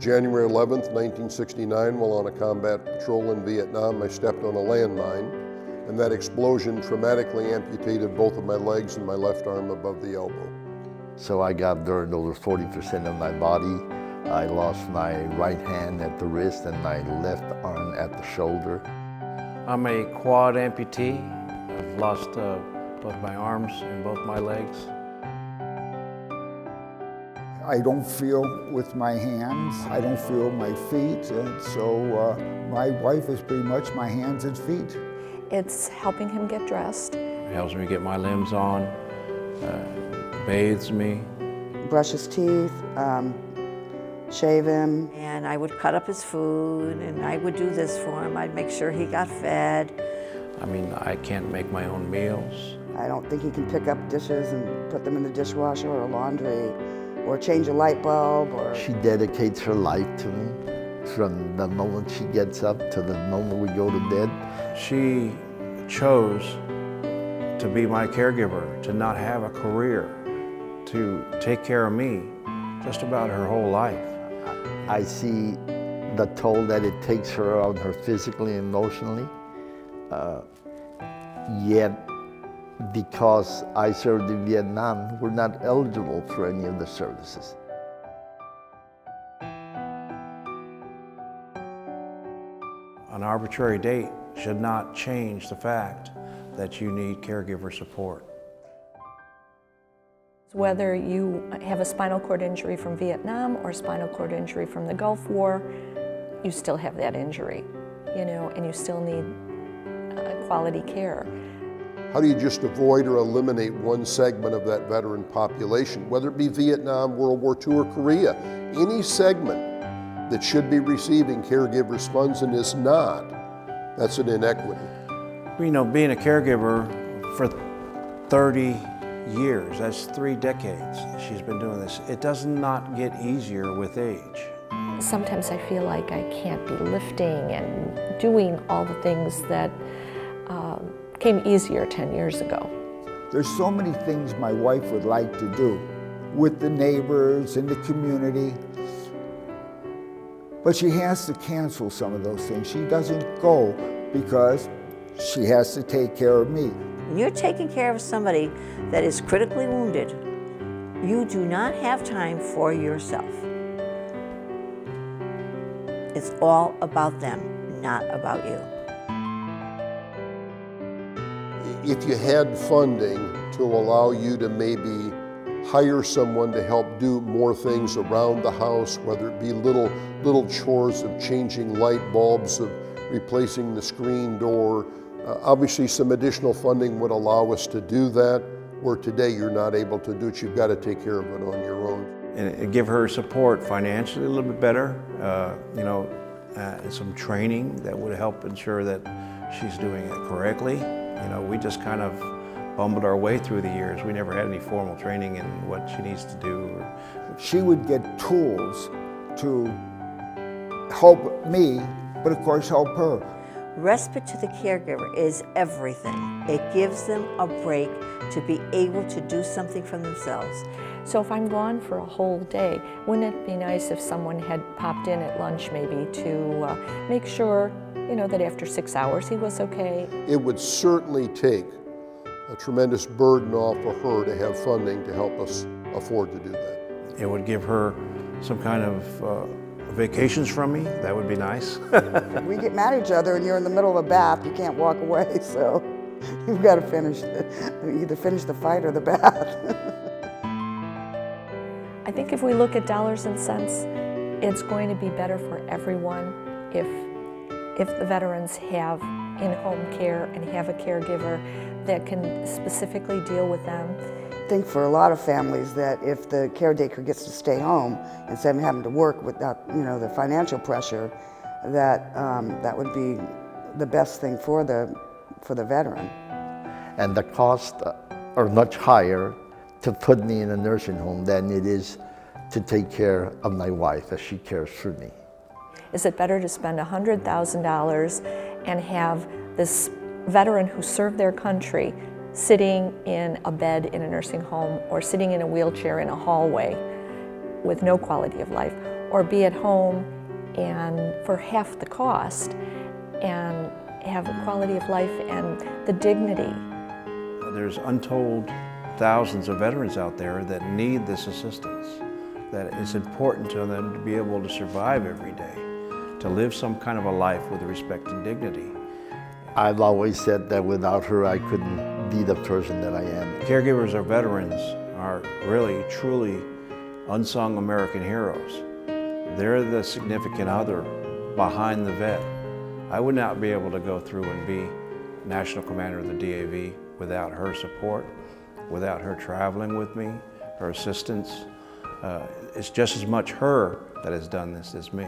January 11th, 1969, while on a combat patrol in Vietnam, I stepped on a landmine, and that explosion traumatically amputated both of my legs and my left arm above the elbow. So I got burned over 40% of my body. I lost my right hand at the wrist and my left arm at the shoulder. I'm a quad amputee. I've lost both my arms and both my legs. I don't feel with my hands, I don't feel my feet, and so my wife is pretty much my hands and feet. It's helping him get dressed. It helps me get my limbs on, bathes me. Brush his teeth, shave him. And I would cut up his food, and I would do this for him. I'd make sure he got fed. I mean, I can't make my own meals. I don't think he can pick up dishes and put them in the dishwasher or laundry, or change a light bulb, or... She dedicates her life to me from the moment she gets up to the moment we go to bed. She chose to be my caregiver, to not have a career, to take care of me just about her whole life. I see the toll that it takes her on her physically and emotionally, yet because I served in Vietnam, we're not eligible for any of the services. An arbitrary date should not change the fact that you need caregiver support. Whether you have a spinal cord injury from Vietnam or spinal cord injury from the Gulf War, you still have that injury, you know, and you still need quality care. How do you just avoid or eliminate one segment of that veteran population, whether it be Vietnam, World War II, or Korea? Any segment that should be receiving caregivers funds and is not, that's an inequity. You know, being a caregiver for 30 years, that's 3 decades she's been doing this. It does not get easier with age. Sometimes I feel like I can't be lifting and doing all the things that came easier 10 years ago. There's so many things my wife would like to do with the neighbors and the community, but she has to cancel some of those things. She doesn't go because she has to take care of me. When you're taking care of somebody that is critically wounded, you do not have time for yourself. It's all about them, not about you. If you had funding to allow you to maybe hire someone to help do more things around the house, whether it be little chores of changing light bulbs, of replacing the screen door, obviously some additional funding would allow us to do that, where today you're not able to do it. You've got to take care of it on your own. And give her support financially a little bit better, you know, and some training that would help ensure that she's doing it correctly. You know, we just kind of bumbled our way through the years. We never had any formal training in what she needs to do. She would get tools to help me, but of course help her. Respite to the caregiver is everything. It gives them a break to be able to do something for themselves. So if I'm gone for a whole day, wouldn't it be nice if someone had popped in at lunch maybe to make sure, you know, that after 6 hours he was okay? It would certainly take a tremendous burden off of her to have funding to help us afford to do that. It would give her some kind of vacations from me. That would be nice. We get mad at each other and you're in the middle of a bath, you can't walk away, so you've got to either finish the fight or the bath. I think if we look at dollars and cents, it's going to be better for everyone if the veterans have in-home care and have a caregiver that can specifically deal with them. I think for a lot of families that if the caretaker gets to stay home instead of having to work without, you know, the financial pressure, that that would be the best thing for the veteran. And the costs are much higher to put me in a nursing home than it is to take care of my wife as she cares for me. Is it better to spend $100,000 and have this veteran who served their country sitting in a bed in a nursing home or sitting in a wheelchair in a hallway with no quality of life? or be at home and for half the cost and have a quality of life and the dignity. There's untold thousands of veterans out there that need this assistance, that it's important to them to be able to survive every day, to live some kind of a life with respect and dignity. I've always said that without her, I couldn't be the person that I am. Caregivers or veterans are really, truly unsung American heroes. They're the significant other behind the vet. I would not be able to go through and be National Commander of the DAV without her support, without her traveling with me, her assistance. It's just as much her that has done this as me.